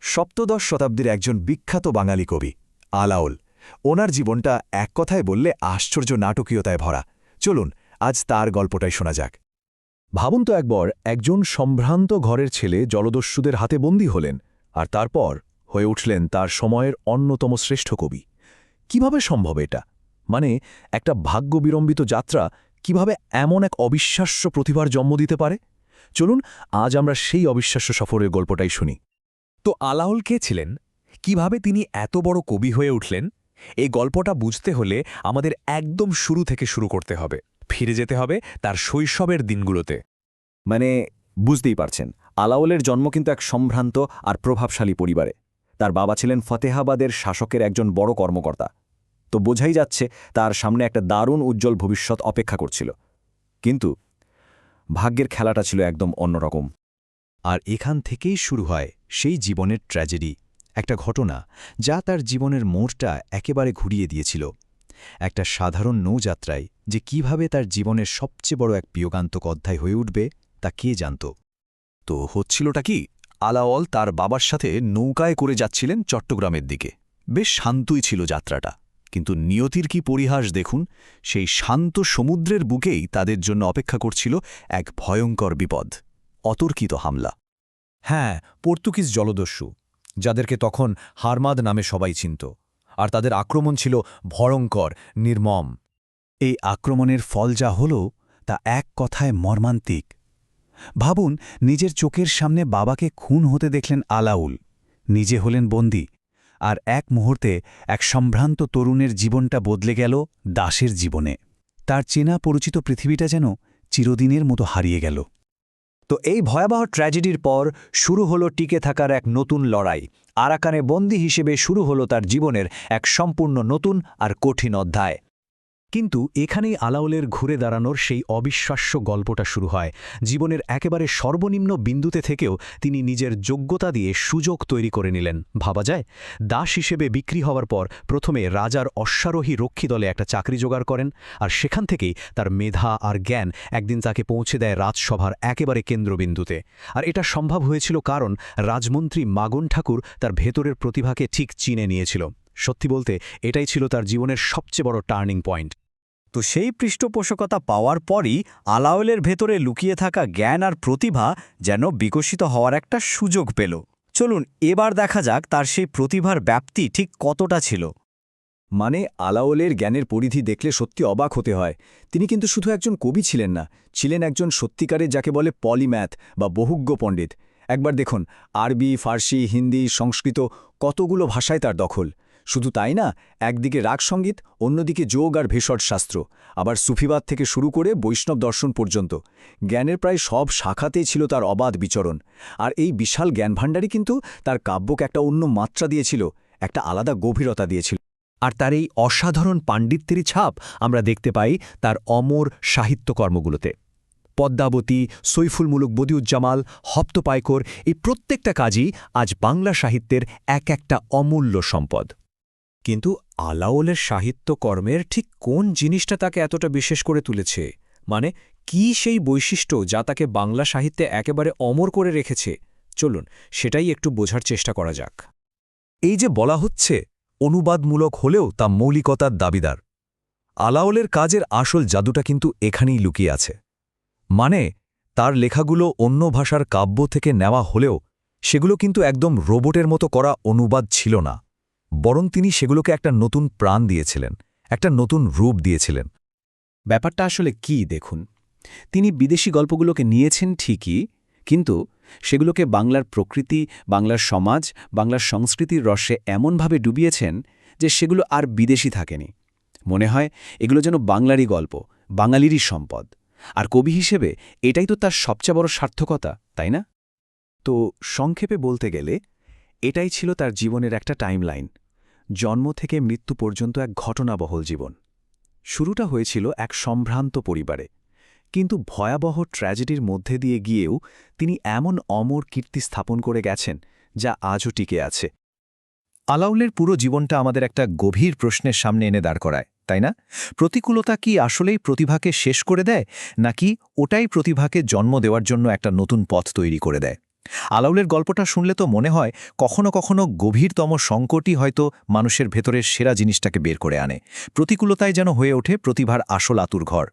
সপ্তদশ শতাব্দীর একজন বিখ্যাত বাঙালি কবি আলাওল। ওনার জীবনটা এক কথায় বললে আশ্চর্য নাটকীয়তায় ভরা। চলুন আজ তার গল্পটাই শোনা যাক। ভাবুন তো একবার, একজন সম্ভ্রান্ত ঘরের ছেলে জলদস্যুদের হাতে বন্দী হলেন, আর তারপর হয়ে উঠলেন তার সময়ের অন্যতম শ্রেষ্ঠ কবি। কিভাবে সম্ভব এটা? মানে, একটা ভাগ্যবিড়ম্বিত যাত্রা কিভাবে এমন এক অবিশ্বাস্য প্রতিভার জন্ম দিতে পারে? চলুন আজ আমরা সেই অবিশ্বাস্য সফরের গল্পটাই শুনি। তো আলাওল কে ছিলেন? কিভাবে তিনি এত বড় কবি হয়ে উঠলেন? এই গল্পটা বুঝতে হলে আমাদের একদম শুরু থেকে শুরু করতে হবে, ফিরে যেতে হবে তার শৈশবের দিনগুলোতে। মানে, বুঝতেই পারছেন, আলাওলের জন্ম কিন্তু এক সম্ভ্রান্ত আর প্রভাবশালী পরিবারে। তার বাবা ছিলেন ফতেহাবাদের শাসকের একজন বড় কর্মকর্তা। তো বোঝাই যাচ্ছে তার সামনে একটা দারুণ উজ্জ্বল ভবিষ্যৎ অপেক্ষা করছিল। কিন্তু ভাগ্যের খেলাটা ছিল একদম অন্যরকম। আর এখান থেকেই শুরু হয় সেই জীবনের ট্র্যাজেডি, একটা ঘটনা যা তার জীবনের মোড়টা একেবারে ঘুরিয়ে দিয়েছিল। একটা সাধারণ নৌযাত্রায় যে কিভাবে তার জীবনের সবচেয়ে বড় এক বিয়োগান্তক অধ্যায় হয়ে উঠবে তা কে জানত। তো হচ্ছিলটা কি, আলাওল তার বাবার সাথে নৌকায় করে যাচ্ছিলেন চট্টগ্রামের দিকে। বেশ শান্তই ছিল যাত্রাটা, কিন্তু নিয়তির কি পরিহাস দেখুন। সেই শান্ত সমুদ্রের বুকেই তাদের জন্য অপেক্ষা করছিল এক ভয়ঙ্কর বিপদ, অতর্কিত হামলা। হ্যাঁ, পর্তুগিজ জলদস্যু, যাদেরকে তখন হারমাদ নামে সবাই চিনত। আর তাদের আক্রমণ ছিল ভয়ঙ্কর, নির্মম। এই আক্রমণের ফল যা হল তা এক কথায় মর্মান্তিক। ভাবুন, নিজের চোখের সামনে বাবাকে খুন হতে দেখলেন আলাউল, নিজে হলেন বন্দী, আর এক মুহূর্তে এক সম্ভ্রান্ত তরুণের জীবনটা বদলে গেল দাসের জীবনে। তার চেনা পরিচিত পৃথিবীটা যেন চিরদিনের মতো হারিয়ে গেল। তো এই ভয়াবহ ট্র্যাজেডির পর শুরু হলো টিকে থাকার এক নতুন লড়াই। আরাকানে বন্দী হিসেবে শুরু হলো তার জীবনের এক সম্পূর্ণ নতুন আর কঠিন অধ্যায়। কিন্তু এখানেই আলাওলের ঘুরে দাঁড়ানোর সেই অবিশ্বাস্য গল্পটা শুরু হয়। জীবনের একেবারে সর্বনিম্ন বিন্দুতে থেকেও তিনি নিজের যোগ্যতা দিয়ে সুযোগ তৈরি করে নিলেন। ভাবা যায়, দাস হিসেবে বিক্রি হওয়ার পর প্রথমে রাজার অশ্বারোহী রক্ষী দলে একটা চাকরি জোগাড় করেন, আর সেখান থেকেই তার মেধা আর জ্ঞান একদিন তাকে পৌঁছে দেয় রাজসভার একেবারে কেন্দ্রবিন্দুতে। আর এটা সম্ভব হয়েছিল কারণ রাজমন্ত্রী মাগন ঠাকুর তার ভেতরের প্রতিভাকে ঠিক চিনে নিয়েছিল। সত্যি বলতে এটাই ছিল তার জীবনের সবচেয়ে বড় টার্নিং পয়েন্ট। তো সেই পৃষ্ঠপোষকতা পাওয়ার পরই আলাওলের ভেতরে লুকিয়ে থাকা জ্ঞান আর প্রতিভা যেন বিকশিত হওয়ার একটা সুযোগ পেল। চলুন এবার দেখা যাক তার সেই প্রতিভার ব্যাপ্তি ঠিক কতটা ছিল। মানে, আলাওলের জ্ঞানের পরিধি দেখলে সত্যি অবাক হতে হয়। তিনি কিন্তু শুধু একজন কবি ছিলেন না, ছিলেন একজন সত্যিকারের যাকে বলে পলিম্যাথ বা বহুজ্ঞ পণ্ডিত। একবার দেখুন, আরবি, ফার্সি, হিন্দি, সংস্কৃত কতগুলো ভাষায় তার দখল। শুধু তাই না, একদিকে রাগসঙ্গীত, অন্যদিকে যোগ আর ভেষজ শাস্ত্র, আবার সুফিবাদ থেকে শুরু করে বৈষ্ণব দর্শন পর্যন্ত জ্ঞানের প্রায় সব শাখাতেই ছিল তার অবাধ বিচরণ। আর এই বিশাল জ্ঞানভাণ্ডারই কিন্তু তার কাব্যকে একটা অন্য মাত্রা দিয়েছিল, একটা আলাদা গভীরতা দিয়েছিল। আর তার এই অসাধারণ পাণ্ডিত্যেরই ছাপ আমরা দেখতে পাই তার অমর সাহিত্যকর্মগুলোতে। পদ্মাবতী, সৈফুল মুলুক বদিউজ্জামাল, হপ্তপায়কর, এই প্রত্যেকটা কাজই আজ বাংলা সাহিত্যের এক একটা অমূল্য সম্পদ। কিন্তু আলাওলের সাহিত্যকর্মের ঠিক কোন জিনিসটা তাকে এতটা বিশেষ করে তুলেছে? মানে, কি সেই বৈশিষ্ট্য যা তাকে বাংলা সাহিত্যে একেবারে অমর করে রেখেছে? চলুন সেটাই একটু বোঝার চেষ্টা করা যাক। এই যে বলা হচ্ছে অনুবাদমূলক হলেও তা মৌলিকতার দাবিদার, আলাওলের কাজের আসল জাদুটা কিন্তু এখানেই লুকিয়ে আছে। মানে, তার লেখাগুলো অন্য ভাষার কাব্য থেকে নেওয়া হলেও সেগুলো কিন্তু একদম রোবটের মতো করা অনুবাদ ছিল না, বরং তিনি সেগুলোকে একটা নতুন প্রাণ দিয়েছিলেন, একটা নতুন রূপ দিয়েছিলেন। ব্যাপারটা আসলে কি দেখুন, তিনি বিদেশি গল্পগুলোকে নিয়েছেন ঠিকই, কিন্তু সেগুলোকে বাংলার প্রকৃতি, বাংলার সমাজ, বাংলার সংস্কৃতির রসে এমনভাবে ডুবিয়েছেন যে সেগুলো আর বিদেশি থাকেনি। মনে হয় এগুলো যেন বাংলারই গল্প, বাঙালিরই সম্পদ। আর কবি হিসেবে এটাই তো তার সবচেয়ে বড় সার্থকতা, তাই না? তো সংক্ষেপে বলতে গেলে এটাই ছিল তার জীবনের একটা টাইমলাইন, জন্ম থেকে মৃত্যু পর্যন্ত এক ঘটনাবহুল জীবন। শুরুটা হয়েছিল এক সম্ভ্রান্ত পরিবারে, কিন্তু ভয়াবহ ট্র্যাজেডির মধ্যে দিয়ে গিয়েও তিনি এমন অমর কীর্তি স্থাপন করে গেছেন যা আজও টিকে আছে। আলাওলের পুরো জীবনটা আমাদের একটা গভীর প্রশ্নের সামনে এনে দাঁড় করায়, তাই না? প্রতিকূলতা কি আসলেই প্রতিভাকে শেষ করে দেয়, নাকি ওটাই প্রতিভাকে জন্ম দেওয়ার জন্য একটা নতুন পথ তৈরি করে দেয়? আলাউলের গল্পটা শুনলে তো মনে হয় কখনো কখনো গভীরতম সংকটই হয়তো মানুষের ভেতরের সেরা জিনিসটাকে বের করে আনে, প্রতিকূলতায় যেন হয়ে ওঠে প্রতিভার আসল আতুরঘর।